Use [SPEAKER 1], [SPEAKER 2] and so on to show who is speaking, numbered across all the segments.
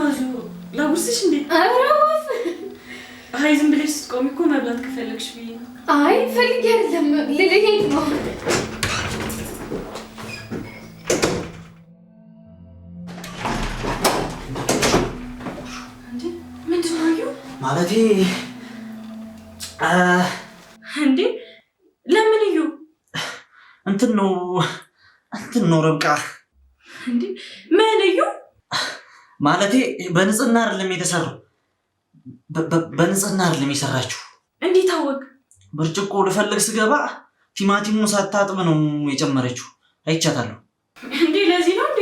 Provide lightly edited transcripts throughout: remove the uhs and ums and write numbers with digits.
[SPEAKER 1] አዙ ላጉርስሽ እንዴ?
[SPEAKER 2] አራውፍ
[SPEAKER 1] አይ ዝም ብለሽ ስትቆሚ እኮ መብላት ከፈለግሽ ብዬ ነው።
[SPEAKER 2] አይ ፈልጌ አይደለም ልልሄድ ነው።
[SPEAKER 1] እንዴ ምንድን ነው
[SPEAKER 3] ማለቴ
[SPEAKER 1] እንዴ ለምን እዩ
[SPEAKER 3] እንትን ነው ረብቃ
[SPEAKER 1] እንዴ ምን እዩ
[SPEAKER 3] ማለቴ በንጽህና አይደለም የተሰራው በንጽህና አይደለም የሰራችው
[SPEAKER 1] እንዴ ታወቅ
[SPEAKER 3] ብርጭቆ ልፈልግ ስገባ ቲማቲሙን ሳታጥብ ነው የጨመረችው አይቻታለሁ
[SPEAKER 1] እንዴ ለዚህ ነው እንዴ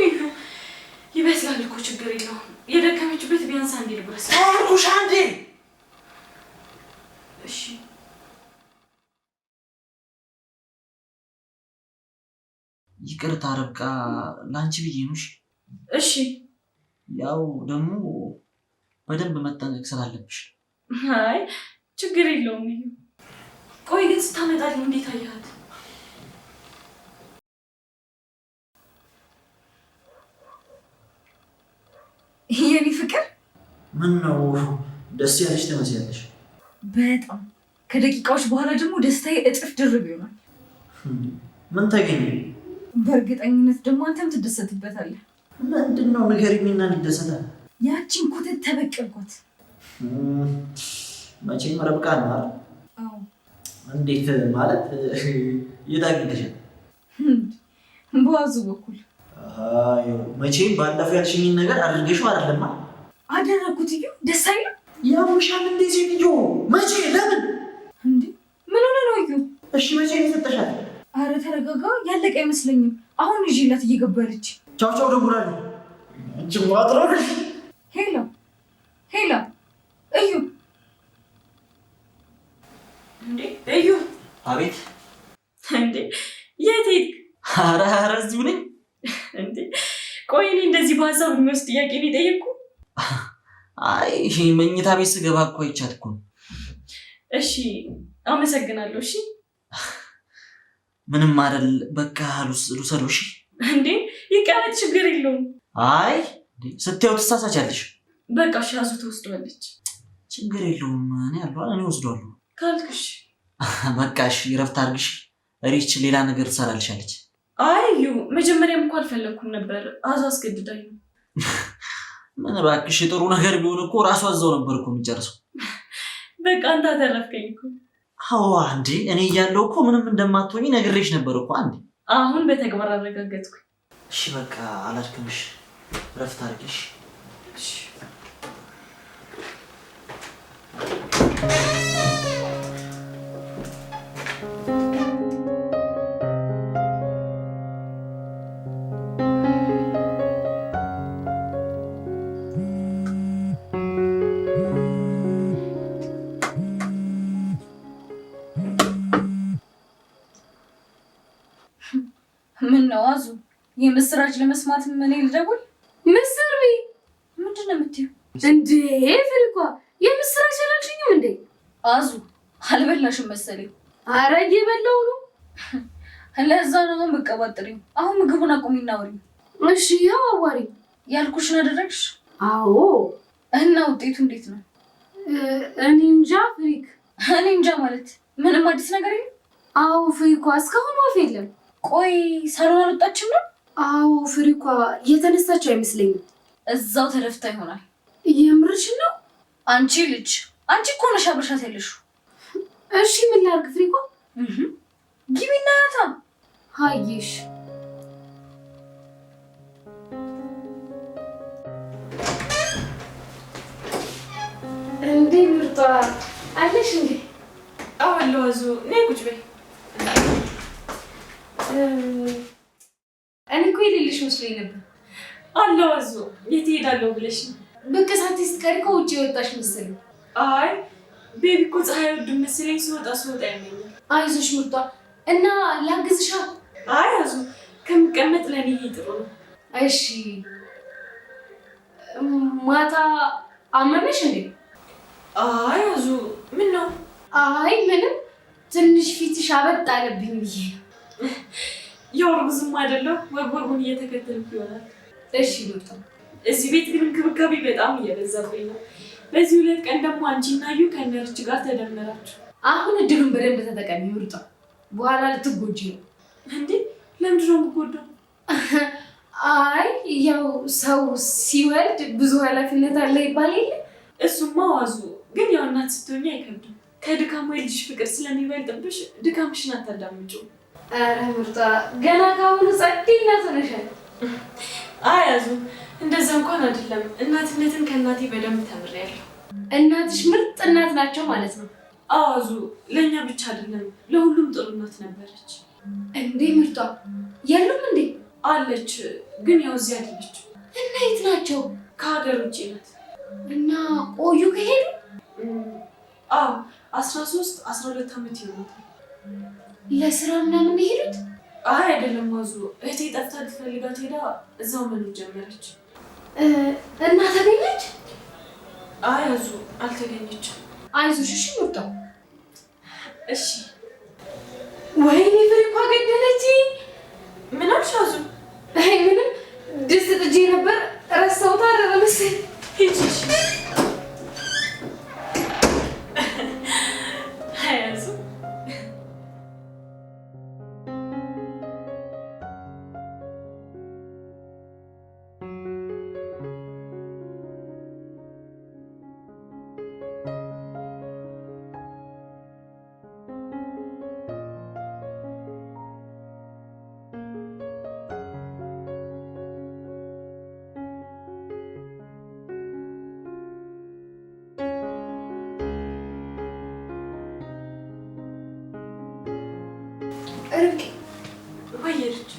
[SPEAKER 1] ይበስላል እኮ ችግር የለውም የደከመችበት ቢያንስ አንዴ ልብረስ
[SPEAKER 3] አልኩሽ አንዴ
[SPEAKER 1] እሺ
[SPEAKER 3] ይቅርታ ረብቃ ላንቺ ብዬ ነው
[SPEAKER 1] እሺ
[SPEAKER 3] ያው ደግሞ በደንብ መጠንቀቅ ስላለብሽ
[SPEAKER 1] አይ ችግር የለውም እዩ ቆይ ግን ስታመጣልኝ እንዴት አያት የኔ ፍቅር
[SPEAKER 3] ምን ነው ደስ ያለሽ ትመስያለሽ
[SPEAKER 1] በጣም ከደቂቃዎች በኋላ ደግሞ ደስታዬ እጥፍ ድርብ ይሆናል
[SPEAKER 3] ምን ተገኘ
[SPEAKER 1] በእርግጠኝነት ደግሞ አንተም ትደሰትበታለህ
[SPEAKER 3] ምንድነው ንገሪኝና እንደሰታል
[SPEAKER 1] ያቺን ኩተት ተበቀልኳት
[SPEAKER 3] መቼም ረብቃ ነው አይደል
[SPEAKER 1] አዎ
[SPEAKER 3] እንዴት ማለት የታገደሻል
[SPEAKER 1] በዋዙ በኩል
[SPEAKER 3] አይ መቼም ባለፈው ያልሽኝን ነገር አድርገሽው አይደለም
[SPEAKER 1] አደረኩት እዩ ደስ አይልም
[SPEAKER 3] ያውሻል እንደዚህ ልጅ መቼ ለምን
[SPEAKER 1] እንዴ ምን ሆነ ነው እዩ
[SPEAKER 3] እሺ መቼ ይሰጠሻል
[SPEAKER 1] አረ ተረጋጋ ያለቀ አይመስለኝም አሁን ይዤላት እየገባለች
[SPEAKER 3] ቻው ቻው ደውላለሁ እንጂ ማጥራሽ
[SPEAKER 1] ሄሎ እዩ እንዴ እዩ
[SPEAKER 3] አቤት
[SPEAKER 1] እንዴ የት ሄድክ
[SPEAKER 3] ኧረ እዚሁ ነኝ
[SPEAKER 1] እንዴ ቆይ እኔ እንደዚህ በሀሳብ የሚወስድ ጥያቄ ነው የጠየቅኩ
[SPEAKER 3] አይ መኝታ ቤት ስገባ እኮ አይቻት እኮ
[SPEAKER 1] እሺ አመሰግናለሁ እሺ
[SPEAKER 3] ምንም አይደል በቃ ልውሰደው እሺ
[SPEAKER 1] እንዴ ይቀመጥ ችግር የለውም
[SPEAKER 3] አይ ስትይው ትሳሳቻለሽ
[SPEAKER 1] በቃ እሺ አዙ ትወስደዋለች
[SPEAKER 3] ችግር የለውም እኔ ወስደዋለሁ
[SPEAKER 1] ካልክሽ
[SPEAKER 3] በቃ እሺ እረፍት አድርግሽ ሪች ሌላ ነገር ትሰራልሻለች
[SPEAKER 1] አይ እዩ መጀመሪያም እኮ አልፈለኩም ነበር አዙ አስገድዳኝ ነው
[SPEAKER 3] ምን እባክሽ ጥሩ ነገር ቢሆን እኮ ራሱ አዛው ነበር እኮ የሚጨርሰው
[SPEAKER 1] በቃ አንተ አተረፍከኝ እኮ
[SPEAKER 3] አዎ አንዴ እኔ እያለሁ እኮ ምንም እንደማትሆኚ ነግሬሽ ነበር እኮ አንዴ
[SPEAKER 1] አሁን በተግባር አረጋገጥኩ
[SPEAKER 3] እሺ በቃ አላድክምሽ እረፍት አድርጊሽ
[SPEAKER 1] እሺ ምን ነው አዙ የምስራች ለመስማት ምን ልደውል
[SPEAKER 2] ምስሪ
[SPEAKER 1] ምንድነው የምትይው
[SPEAKER 2] እንዴ ፍሪኳ የምስራች አላልሽኝም እንዴ
[SPEAKER 1] አዙ አልበላሽም መሰለኝ
[SPEAKER 2] አረ እየበላሁ ነው
[SPEAKER 1] ለዛ ነው የምትቀባጥሪው አሁን ምግቡን አቁሚና አውሪ
[SPEAKER 2] እሺ ያው አዋሪ
[SPEAKER 1] ያልኩሽን አደረግሽ
[SPEAKER 2] አዎ
[SPEAKER 1] እና ውጤቱ እንዴት ነው
[SPEAKER 2] እኔ እንጃ ፍሪክ
[SPEAKER 1] እኔ እንጃ ማለት ምንም አዲስ ነገር የለም
[SPEAKER 2] አዎ ፍሪኳ እስካሁን ወፍ የለም
[SPEAKER 1] ቆይ ሳሎን አልወጣችም ነው
[SPEAKER 2] አዎ ፍሪኳ የተነሳችው አይመስለኝም
[SPEAKER 1] እዛው ተደፍታ ይሆናል
[SPEAKER 2] የምርሽ ነው
[SPEAKER 1] አንቺ ልጅ አንቺ እኮ ነሽ አብረሻት ያለሽው
[SPEAKER 2] እሺ ምን ላድርግ ፍሪኳ
[SPEAKER 1] ግቢና ያታ
[SPEAKER 2] ሃይሽ እንዴ ምርጧ አለሽ እንዴ
[SPEAKER 1] አዎ አዙ ነይ ቁጭ በይ
[SPEAKER 2] እኔ እኮ የሌለሽ መስሎኝ ነበር
[SPEAKER 1] አለው አዙ የት ሄዳለሁ ብለሽ ነው
[SPEAKER 2] በቃ ሳትይ ስትቀሪ እኮ ውጭ የወጣሽ መሰለኝ
[SPEAKER 1] አይ ቤቢ እኮ ፀሐይ ወድም መሰለኝ ሲወጣ ያመኛል
[SPEAKER 2] አይዞሽ ምርጧ እና ላግዝሻ
[SPEAKER 1] አይ አዙ ከምቀመጥ ለኔ ጥሩ ነው
[SPEAKER 2] እሺ ማታ አመመሽ እንዴ
[SPEAKER 1] አይ አዙ ምን ነው
[SPEAKER 2] አይ ምንም ትንሽ ፊትሽ አበጥ አለብኝ ብዬ
[SPEAKER 1] ያው እርጉዝም አይደለሁ ወጉን እየተከተልኩ ይሆናል
[SPEAKER 2] እሺ ምርጧ
[SPEAKER 1] እዚህ ቤት ግን እንክብካቤ በጣም እየበዛብኝ ነው። በዚህ 2 ቀን ደግሞ አንቺና ዩ ከነርች ጋር ተደመራችሁ።
[SPEAKER 2] አሁን እድሉን በደንብ ተጠቀሚ ምርጧ። በኋላ ልትጎጂ ነው።
[SPEAKER 1] እንዴ ለምንድን ነው የምጎዳው?
[SPEAKER 2] አይ ያው ሰው ሲወልድ ብዙ ኃላፊነት አለ ይባል የለ?
[SPEAKER 1] እሱማ ዋዙ። ግን ያው እናት ስትሆኚ አይከብድም። ከድካሙ የልጅሽ ፍቅር ስለሚበልጥብሽ ድካምሽን አታዳምጪው።
[SPEAKER 2] ኧረ ምርጧ ገና ካሁኑ ጸዴ እናት ሆነሻል።
[SPEAKER 1] አያዙ እንደዛ እንኳን አይደለም። እናትነትን ከእናቴ በደንብ ተምሬያለሁ።
[SPEAKER 2] እናትሽ ምርጥ እናት ናቸው ማለት ነው?
[SPEAKER 1] አዋዙ ለእኛ ብቻ አይደለም ለሁሉም ጥሩ እናት ነበረች።
[SPEAKER 2] እንዴ ምርጧ የሉም እንዴ?
[SPEAKER 1] አለች፣ ግን ያው እዚህ አይደለች።
[SPEAKER 2] እና የት ናቸው?
[SPEAKER 1] ከሀገር ውጭ ናት።
[SPEAKER 2] እና ቆዩ ከሄዱ?
[SPEAKER 1] አዎ 13-12 ዓመት ይሆናል።
[SPEAKER 2] ለስራ ምናምን የሄዱት?
[SPEAKER 1] አይ አይደለም ዋዙ፣ እህቴ ጠፍታ ልትፈልጋት ሄዳ እዛው መኖር ጀመረች።
[SPEAKER 2] እና ተገኘች?
[SPEAKER 1] አይ አዙ አልተገኘችም።
[SPEAKER 2] አይዞሽ እሺ ምርጧ።
[SPEAKER 1] እሺ።
[SPEAKER 2] ወይኔ ፍሬ እኮ ገደለችኝ።
[SPEAKER 1] ምን አልሽ አዙ?
[SPEAKER 2] አይ ምንም ድስት ጥጄ ነበር ረሳሁት። አረረ መሰለኝ።
[SPEAKER 1] ሂጂ። አይ አዙ
[SPEAKER 2] ርብቃ
[SPEAKER 1] ወይርች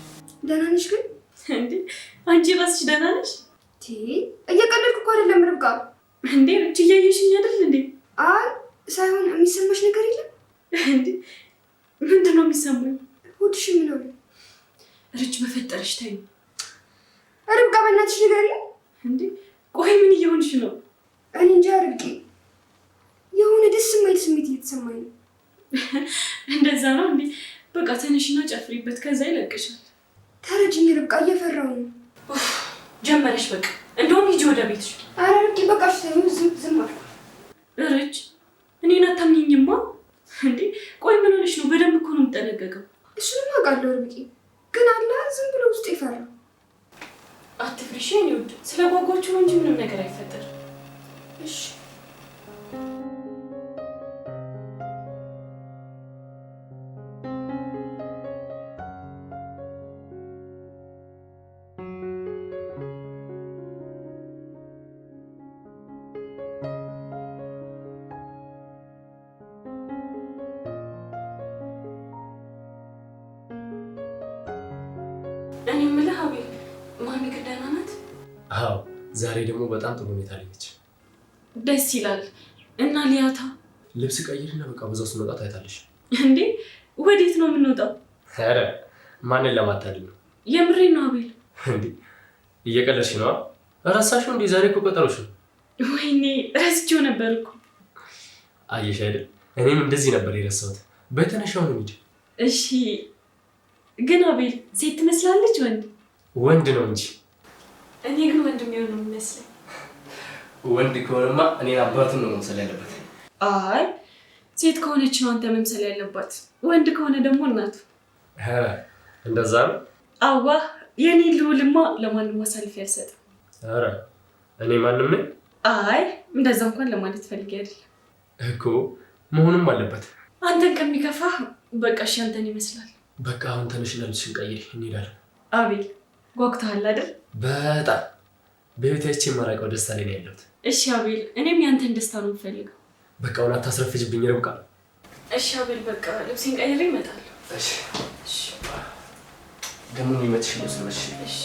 [SPEAKER 2] ደህና ነሽ ግን?
[SPEAKER 1] እንዴ አንቺ ራስሽ ደህና ነሽ?
[SPEAKER 2] እየቀለድኩ እኮ አይደለም ርብቃ።
[SPEAKER 1] እንዴ ርች እያየሽኝ አይደል እንዴ?
[SPEAKER 2] አይ ሳይሆን የሚሰማሽ ነገር የለም
[SPEAKER 1] እንዴ? ምንድን ነው የሚሰማኝ?
[SPEAKER 2] ሆድሽ ምን ሆነ?
[SPEAKER 1] ርች በፈጠረሽ ተይኝ።
[SPEAKER 2] ርብቃ በእናትሽ ንገሪኝ።
[SPEAKER 1] እንዴ ቆይ ምን እየሆንሽ ነው?
[SPEAKER 2] እኔ እንጃ ርብቃ፣ የሆነ ደስ የማይል ስሜት እየተሰማኝ ነው።
[SPEAKER 1] እንደዛ ነው እንዴ? በቃ ተነሽና ጨፍሪበት፣ ከዛ ይለቅሻል።
[SPEAKER 2] ተረጅኝ ርብቃ፣ እየፈራሁ ነው።
[SPEAKER 1] ጀመረሽ በቃ። እንደውም ሂጂ ወደ ቤትሽ።
[SPEAKER 2] ኧረ ርብቃ በቃሽ፣ ተይው፣ ዝም አልኩ።
[SPEAKER 1] ርች እኔን አታምኚኝማ እንዴ? ቆይ ምን ሆነሽ ነው? በደንብ እኮ ነው የምጠነቀቀው።
[SPEAKER 2] እሱንም አውቃለሁ ርብቃ፣ ግን አለ ዝም ብሎ ውስጥ ይፈራ።
[SPEAKER 1] አትፍሪሽ የኔ ውድ፣ ስለ ጓጓችሁ ነው እንጂ ምንም ነገር አይፈጠርም።
[SPEAKER 2] እሺ
[SPEAKER 1] እኔ የምልህ አቤል፣ ማሚ ግን ደህና ናት?
[SPEAKER 4] አዎ ዛሬ ደግሞ በጣም ጥሩ ሁኔታ ላይ ነች።
[SPEAKER 1] ደስ ይላል። እና ሊያታ
[SPEAKER 4] ልብስ ቀይርና በቃ በዛው ስንወጣ ታይታለሽ።
[SPEAKER 1] እንዴ ወዴት ነው የምንወጣው?
[SPEAKER 4] ኧረ ማንን ለማታደል ነው?
[SPEAKER 1] የምሬን ነው አቤል።
[SPEAKER 4] እንዴ እየቀለድሽ ነው? እረሳሽው እንዴ? ዛሬ እኮ ቀጠሮሽ ነው።
[SPEAKER 1] ወይኔ ረስቼው ነበር እኮ።
[SPEAKER 4] አየሽ አይደል? እኔም እንደዚህ ነበር የረሳሁት። በተነሻው ነው እንጂ።
[SPEAKER 1] እሺ ግን አቤል ሴት ትመስላለች ወንድ?
[SPEAKER 4] ወንድ ነው እንጂ።
[SPEAKER 1] እኔ ግን ወንድ የሚሆን ነው የሚመስለኝ።
[SPEAKER 4] ወንድ ከሆነማ እኔን አባቱን ነው መምሰል ያለበት።
[SPEAKER 1] አይ ሴት ከሆነች ነው አንተ መምሰል ያለባት፣ ወንድ ከሆነ ደግሞ እናቱ።
[SPEAKER 4] ኧረ እንደዛ ነው?
[SPEAKER 1] አዋ የኔ ልውልማ ለማንም አሳልፌ አልሰጥም።
[SPEAKER 4] ኧረ እኔ ማንም ነኝ?
[SPEAKER 1] አይ እንደዛ እንኳን ለማለት ፈልጌ አይደለም
[SPEAKER 4] እኮ። መሆንም አለበት።
[SPEAKER 1] አንተን ከሚከፋ በቃ እሺ አንተን ይመስላል።
[SPEAKER 4] በቃ አሁን ተነሽና ልብስሽን ቀይሪ፣ እንሄዳለን።
[SPEAKER 1] አቤል ጓጉተሃል አይደል?
[SPEAKER 4] በጣም በህይወቴ የማላውቀው ደስታ ላይ ነው ያለሁት።
[SPEAKER 1] እሺ አቤል፣ እኔም ያንተን ደስታ ነው የምፈልገው።
[SPEAKER 4] በቃ አሁን አታስረፍጅብኝ ርብቃ።
[SPEAKER 1] እሺ አቤል፣ በቃ ልብሴን ቀይሬ እመጣለሁ።
[SPEAKER 4] እሺ ደግሞ የሚመችሽ ልብስ ነሽ።
[SPEAKER 1] እሺ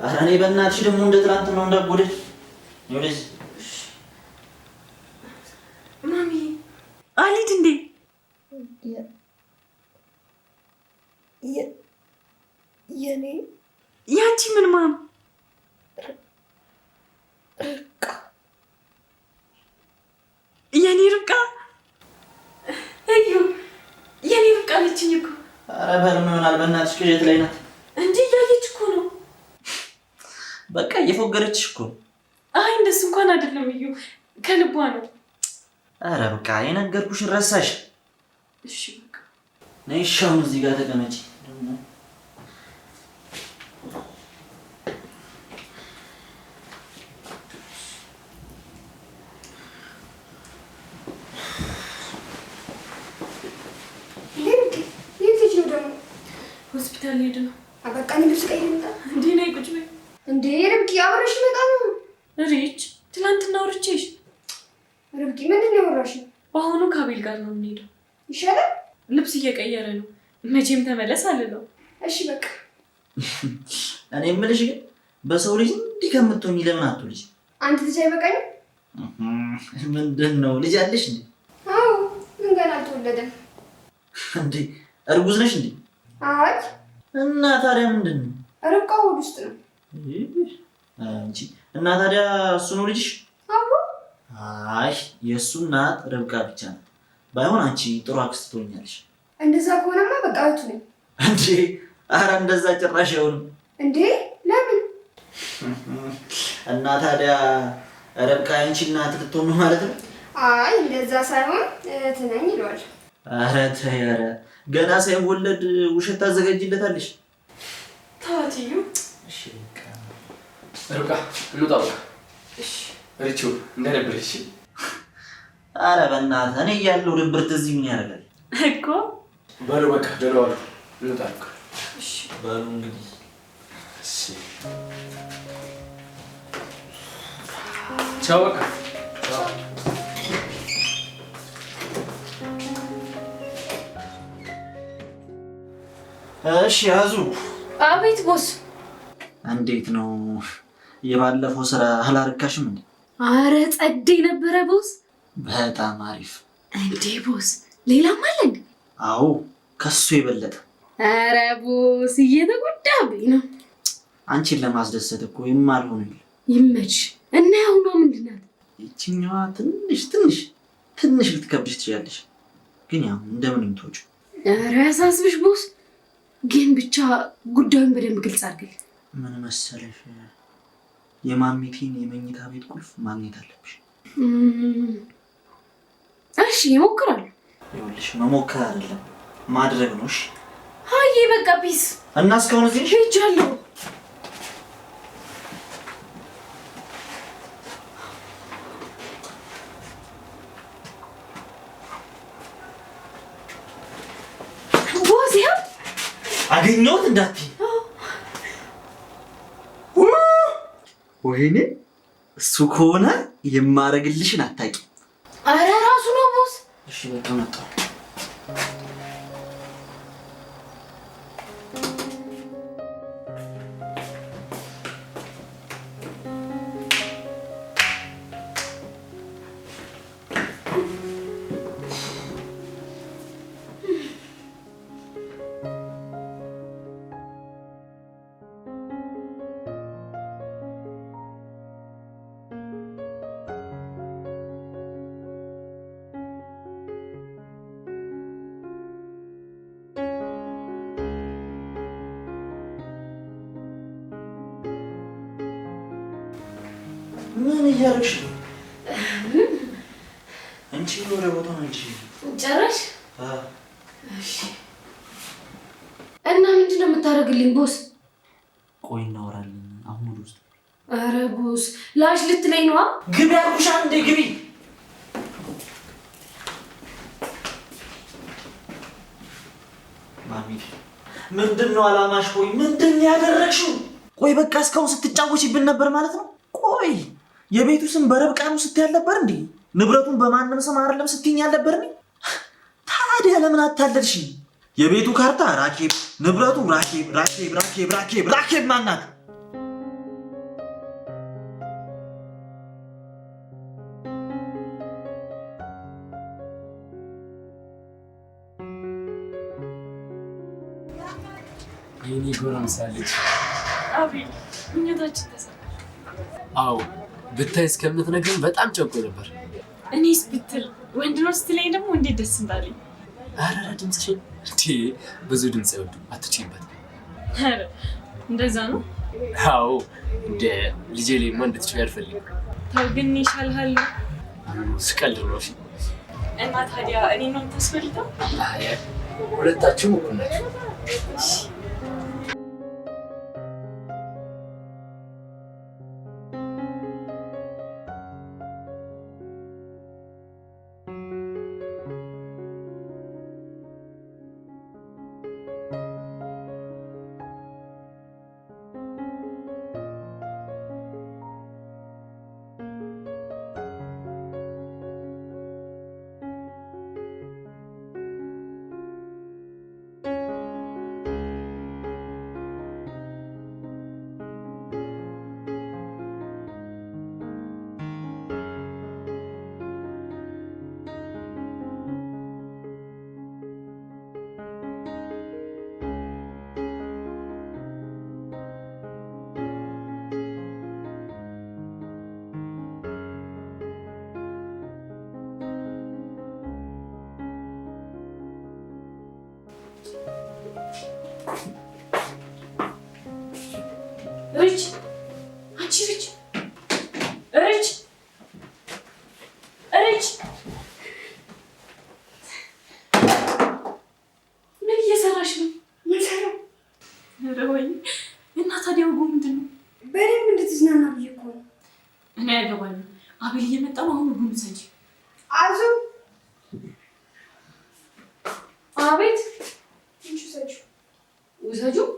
[SPEAKER 3] ኧረ እኔ በእናትሽ ደግሞ እንደ ትናንት ነው እንዳጎደል ወደዚህ
[SPEAKER 1] ማሚ አሊድ እንዴ
[SPEAKER 2] የኔ
[SPEAKER 1] ያንቺ ምን ማም የኔ ርብቃ እዩ የኔ ርብቃ ልጅኝ እኮ
[SPEAKER 3] ኧረ በልም ይሆናል በእናትሽ ቅዠት ላይ ናት
[SPEAKER 1] እንዴ እያየች እኮ ነው
[SPEAKER 3] በቃ እየፎገረችሽ እኮ
[SPEAKER 1] አይ እንደሱ እንኳን አይደለም እዩ ከልቧ ነው
[SPEAKER 3] ኧረ በቃ የነገርኩሽን ረሳሽ
[SPEAKER 1] እሺ በቃ
[SPEAKER 3] ነይ ሻውን እዚህ ጋር ተቀመጪ
[SPEAKER 1] ሆስፒታል ሄደ ነው
[SPEAKER 2] በቃ ልብስ ቀይርና
[SPEAKER 1] እንዴ ነይ ቁጭ በይ
[SPEAKER 2] እንዴ ርብቃ አብረሽ መጣ ነው
[SPEAKER 1] ሪች ትላንትና አውርቼሽ
[SPEAKER 2] ርብቃ ምንድን ነው ያወራሽ
[SPEAKER 1] በአሁኑ ከአቤል ጋር ነው የምንሄደው
[SPEAKER 2] ይሻላል
[SPEAKER 1] ልብስ እየቀየረ ነው መቼም ተመለስ አልለው
[SPEAKER 2] እሺ በቃ
[SPEAKER 3] እኔ የምልሽ ግን በሰው ልጅ እንዲህ ከምትሆኚ ለምን አትወልጂ
[SPEAKER 2] አንተ ልጅ አይበቃኝም
[SPEAKER 3] ምንድን ነው ልጅ አለሽ እንዴ
[SPEAKER 2] አዎ ምን ገና አልተወለደም
[SPEAKER 3] እንዴ እርጉዝ ነሽ እንዴ
[SPEAKER 2] አይ
[SPEAKER 3] እና ታዲያ ምንድን ነው
[SPEAKER 2] ርብቃ ሆድ ውስጥ ነው
[SPEAKER 3] አንቺ እና ታዲያ እሱ ነው ልጅሽ
[SPEAKER 2] አዎ
[SPEAKER 3] አይ የእሱ እናት ርብቃ ብቻ ነው ባይሆን አንቺ ጥሩ አክስት ትሆኛለሽ
[SPEAKER 2] እንደዛ ከሆነማ በቃ እህቱ ነኝ
[SPEAKER 3] እንዴ ኧረ እንደዛ ጭራሽ አይሆንም
[SPEAKER 2] እንዴ ለምን
[SPEAKER 3] እና ታዲያ ርብቃ አንቺ እናት ልትሆን ነው ማለት ነው
[SPEAKER 2] አይ እንደዛ ሳይሆን እህት ነኝ ይለዋል
[SPEAKER 3] ኧረ ተይ ኧረ ገና ሳይወለድ ውሸት ታዘጋጅለታለሽ
[SPEAKER 1] ታዋትዩ
[SPEAKER 3] እሺ በቃ
[SPEAKER 4] ርብቃ እንውጣ በቃ
[SPEAKER 1] እሺ
[SPEAKER 4] ሪቹ እንደነበረሽ
[SPEAKER 3] ኧረ በእናትህ እኔ እያለሁ ድብርት እዚህ ምን ያደርጋል
[SPEAKER 1] እኮ
[SPEAKER 4] በሉ በቃ ደህና ዋሉ እንውጣ በቃ
[SPEAKER 1] እሺ
[SPEAKER 3] በሉ እንግዲህ
[SPEAKER 4] እሺ ቻው በቃ
[SPEAKER 3] እሺ ያዙ
[SPEAKER 2] አቤት ቦስ
[SPEAKER 3] እንዴት ነው የባለፈው ስራ አላረካሽም እንዴ
[SPEAKER 2] አረ ጸዴ ነበረ ቦስ
[SPEAKER 3] በጣም አሪፍ
[SPEAKER 2] እንዴ ቦስ ሌላም አለ እንዴ
[SPEAKER 3] አዎ ከሱ የበለጠ
[SPEAKER 2] አረ ቦስ እየተጎዳብኝ ነው
[SPEAKER 3] አንቺን ለማስደሰት እኮ የማልሆነ የለም
[SPEAKER 2] ይመች እና ያሁኗ ምንድን ናት
[SPEAKER 3] ይችኛዋ ትንሽ ልትከብድሽ ትችላለሽ ግን ያው እንደምንም ትወጪው
[SPEAKER 2] አረ ያሳስብሽ ቦስ ግን ብቻ ጉዳዩን በደንብ ግልጽ አድርግልኝ
[SPEAKER 3] ምን መሰለሽ የማሚቴን የመኝታ ቤት ቁልፍ ማግኘት አለብሽ
[SPEAKER 2] እሺ እሞክራለሁ
[SPEAKER 3] ይኸውልሽ መሞከር አይደለም ማድረግ ነው እሺ
[SPEAKER 2] አይ በቃ ፒስ
[SPEAKER 3] እና እስካሁን እዚህ ነሽ
[SPEAKER 2] ሄጃለሁ ቦስ ያው
[SPEAKER 3] አገኘሁት እንዳትዪ ወይኔ እሱ ከሆነ የማረግልሽን አታውቂም
[SPEAKER 2] አረ ራሱ ነው ቦስ
[SPEAKER 3] እሺ በቃ መጣሁ ምን እያደረግሽ ነው? አንቺ ወደ ቦታው ነሽ።
[SPEAKER 2] ጨረሽ? እሺ። እና ምንድን ነው የምታደርግልኝ ቦስ?
[SPEAKER 3] ቆይ እናወራለን። አሁን ወደ ውስጥ።
[SPEAKER 2] ኧረ ቦስ ላሽ ልትለኝ ነዋ?
[SPEAKER 3] ግቢ አልኩሽ አንዴ ግቢ። ማሚ ምንድን ነው አላማሽ? ቆይ ምንድን ነው ያደረግሽው? ቆይ በቃ እስካሁን ስትጫወቺብን ነበር ማለት ነው? ቆይ የቤቱ ስም በርብቃ ነው ስትይ አልነበር እንዴ? ንብረቱን በማንም ስም አይደለም ስትይኝ አልነበር እንዴ? ታዲያ ለምን አታለልሽ? የቤቱ ካርታ ራኬብ፣ ንብረቱ ራኬብ ማናት?
[SPEAKER 4] የኔ ጎረምሳ ልጅ
[SPEAKER 1] አቤል ምኞታችን ተሳካ።
[SPEAKER 4] አዎ ብታይ እስከምትነግረኝ በጣም ጨንቆ ነበር።
[SPEAKER 1] እኔስ ብትል ወንድ ነው ስትለኝ ደግሞ እንዴት ደስ እንዳለኝ።
[SPEAKER 4] ኧረ ድምፅሽን ብዙ ድምፅ አይወዱ አትችይበት።
[SPEAKER 1] ኧረ እንደዛ ነው?
[SPEAKER 4] አዎ እንደ ልጄ ላይማ እንድትችይ አልፈልግም።
[SPEAKER 1] ተው ግን ይሻልሃል።
[SPEAKER 4] ስቀልድ ነው።
[SPEAKER 1] እና ታዲያ እኔ ነው የምታስበልጠው?
[SPEAKER 4] ሁለታችሁም እኩል ናችሁ።
[SPEAKER 1] ሪች አንቺ ሪች ሪች ሪች ምን እየሰራሽ ነው?
[SPEAKER 2] ምንሰራው?
[SPEAKER 1] ኧረ ወይኔ! እና ታዲያ ወጉ ምንድን ነው?
[SPEAKER 2] በደንብ እንድትዝናና ብዬ እኮ ነው።
[SPEAKER 1] እኔ አያገባኝም። አቤል እየመጣ ነው። አሁን ወጉን ውሰጂ።
[SPEAKER 2] አዙ አቤት እንቺ ውሰጂው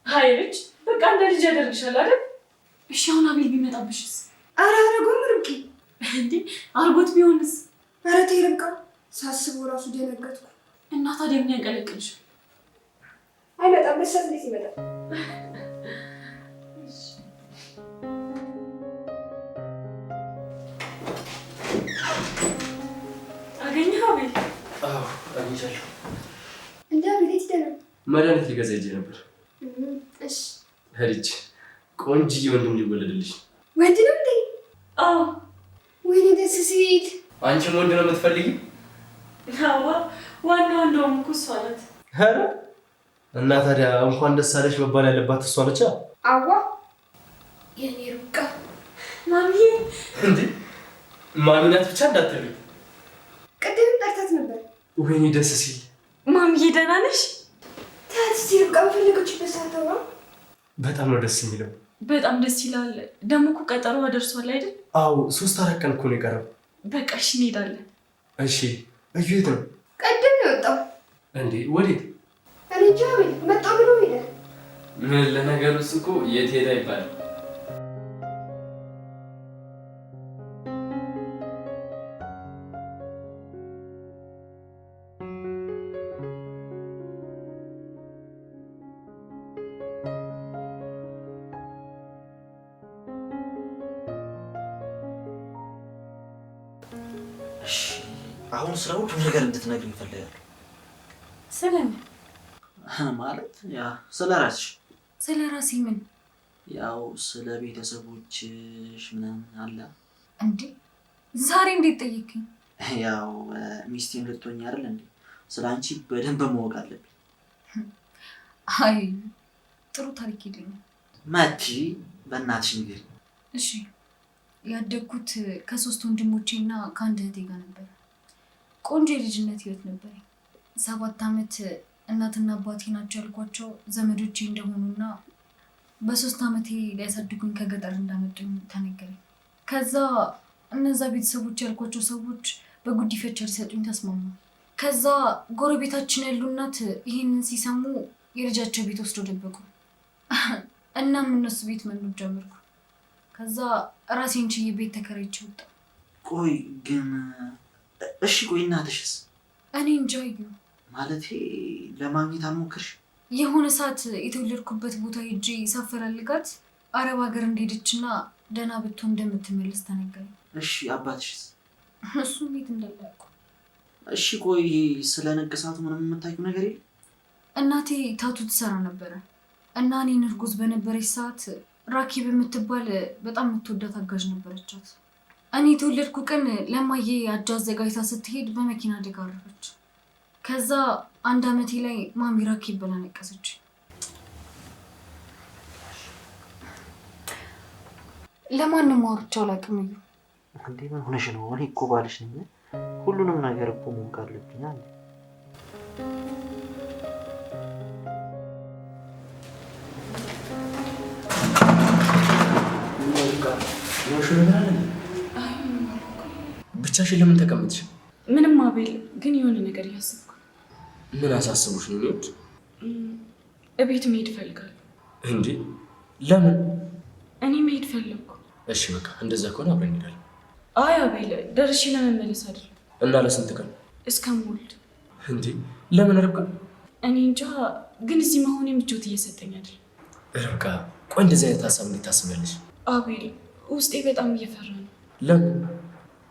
[SPEAKER 1] ሀይ ሪች፣ በቃ እንደ ልጅ ያደርግሻል አይደል? እሺ አሁን አቤል ቢመጣብሽስ?
[SPEAKER 2] ኧረ አረጎም ርብቃ
[SPEAKER 1] እንዴ አርጎት ቢሆንስ?
[SPEAKER 2] ኧረ ተይ ርብቃ፣ ሳስበው እራሱ ደነገጥኩ።
[SPEAKER 1] እና ታዲያ ምን ያንቀለቅልሽ?
[SPEAKER 2] አይመጣም። በሳት እንዴት ይመጣል?
[SPEAKER 1] አገኘህ አቤል?
[SPEAKER 4] አዎ አግኝቻለሁ።
[SPEAKER 2] እንደ አቤል የት ሄደህ ነው?
[SPEAKER 4] መድኃኒት ሊገዛ ሄጄ ነበር።
[SPEAKER 2] እሺ
[SPEAKER 4] ሄድች ቆንጅዬ ወንድም ሊወለድልሽ።
[SPEAKER 2] ወንድ ነው እንዴ?
[SPEAKER 1] አዎ።
[SPEAKER 2] ወይኔ ደስ ሲል።
[SPEAKER 4] አንቺም ወንድ ነው የምትፈልጊው?
[SPEAKER 1] አዎ ዋናው እንደውም እኮ እሷ ናት።
[SPEAKER 4] ኧረ እና ታዲያ እንኳን ደስ አለሽ መባል ያለባት እሷ ነች።
[SPEAKER 2] አዋ የኔ ርብቃ
[SPEAKER 1] ማሚ
[SPEAKER 4] እንዴ ማሚናት ብቻ እንዳትሉኝ።
[SPEAKER 2] ቅድም ጠርታት ነበር።
[SPEAKER 4] ወይኔ ደስ ሲል።
[SPEAKER 1] ማሚዬ ደህና ነሽ?
[SPEAKER 2] ታዲያ ርብቃ በፈለገችበት ሰዓት አውራ።
[SPEAKER 4] በጣም ነው ደስ የሚለው።
[SPEAKER 1] በጣም ደስ ይላል። ደግሞ እኮ ቀጠሮ ደርሷል አይደል?
[SPEAKER 4] አዎ 3-4 ቀን እኮ ነው የቀረው።
[SPEAKER 1] በቃ እሺ እንሄዳለን።
[SPEAKER 4] እሺ እዩ የት ነው?
[SPEAKER 2] ቅድም ነው የወጣው።
[SPEAKER 4] እንዴ ወዴት?
[SPEAKER 2] እኔ እንጃ አቤል መጣ ብሎ ሄደ።
[SPEAKER 4] ምን ለነገሩ እሱ እኮ የት ሄደ ይባላል።
[SPEAKER 3] አሁን ስለ ሁሉም ነገር እንድትነግሪኝ እፈልጋለሁ።
[SPEAKER 1] ስለምን?
[SPEAKER 3] ማለት ያ ስለ ራስሽ።
[SPEAKER 1] ስለ ራሴ ምን?
[SPEAKER 3] ያው ስለ ቤተሰቦችሽ ምናምን አለ
[SPEAKER 1] እንዴ? ዛሬ እንዴት ጠየቅኝ?
[SPEAKER 3] ያው ሚስቴን ልትሆኚ አይደል እንዴ? ስለ አንቺ በደንብ ማወቅ አለብኝ።
[SPEAKER 1] አይ ጥሩ ታሪክ ይለኛል።
[SPEAKER 3] ማቲ በእናትሽ ንገሪኝ።
[SPEAKER 1] እሺ ያደግኩት ከ3 ወንድሞቼና ከአንድ እህቴ ጋር ነበር። ቆንጆ የልጅነት ህይወት ነበረኝ። 7 ዓመት እናትና አባቴ ናቸው ያልኳቸው ዘመዶቼ እንደሆኑና በ3 ዓመቴ ሊያሳድጉኝ ከገጠር እንዳመጡኝ ተነገረኝ። ከዛ እነዛ ቤተሰቦች ያልኳቸው ሰዎች በጉዲፈቻ ሊሰጡኝ ተስማሙ። ከዛ ጎረቤታችን ያሉ እናት ይህንን ሲሰሙ የልጃቸው ቤት ወስደው ደበቁ። እናም እነሱ ቤት መኖር ጀመርኩ። ከዛ ራሴን ችዬ ቤት ተከራይቼ ወጣሁ።
[SPEAKER 3] ቆይ ግን እሺ ቆይ እናትሽስ?
[SPEAKER 1] እኔ እንጃ
[SPEAKER 3] ማለቴ ለማግኘት አልሞከርሽ?
[SPEAKER 1] የሆነ ሰዓት የተወለድኩበት ቦታ ሄጄ ሳፈላልጋት አረብ ሀገር እንደሄደችና ደህና ብትሆን እንደምትመለስ ተነገረኝ።
[SPEAKER 3] እሺ አባትሽስ?
[SPEAKER 1] እሱ እንዴት እንደላኩ።
[SPEAKER 3] እሺ ቆይ ስለ ንቅሳቱ ምንም የምታውቂው ነገር የለም?
[SPEAKER 1] እናቴ ታቱ ትሰራ ነበረ እና እኔን እርጉዝ በነበረች ሰዓት ራኪብ የምትባል በጣም የምትወዳት አጋዥ ነበረቻት። እኔ የተወለድኩ ቀን ለማዬ አጃ አዘጋጅታ ስትሄድ በመኪና አደጋ አረፈች። ከዛ 1 ዓመቴ ላይ ማሚ ራኪብ ብላ ነቀሰች። ለማንም አውርቼው አላውቅም። እዩ
[SPEAKER 3] እንዴ ምን ሆነሽ ነው? እኔ እኮ ባልሽ ነኝ። ሁሉንም ነገር እኮ ማወቅ አለብኝ አይደል?
[SPEAKER 4] ብቻሽን ለምን ተቀመጥሽ?
[SPEAKER 2] ምንም አቤል፣ ግን የሆነ ነገር እያሰብኩ።
[SPEAKER 4] ምን አሳስቡሽ ነው? ልጅ
[SPEAKER 2] እቤት መሄድ እፈልጋለሁ።
[SPEAKER 4] እንዴ ለምን?
[SPEAKER 2] እኔ መሄድ ፈለግኩ።
[SPEAKER 4] እሺ በቃ እንደዛ ከሆነ አብረን እንሄዳለን።
[SPEAKER 2] አይ አቤል፣ ደርሼ ለመመለስ አይደለም።
[SPEAKER 4] እና ለስንት ቀን?
[SPEAKER 2] እስከምወልድ።
[SPEAKER 4] እንዴ ለምን ርብቃ?
[SPEAKER 2] እኔ እንጃ፣ ግን እዚህ መሆኔ ምቾት እየሰጠኝ አይደለም።
[SPEAKER 4] ርብቃ ቆይ እንደዚህ አይነት ሀሳብ እንዴት ታስቢያለሽ?
[SPEAKER 2] አቤል፣ ውስጤ በጣም እየፈራ ነው።
[SPEAKER 4] ለምን?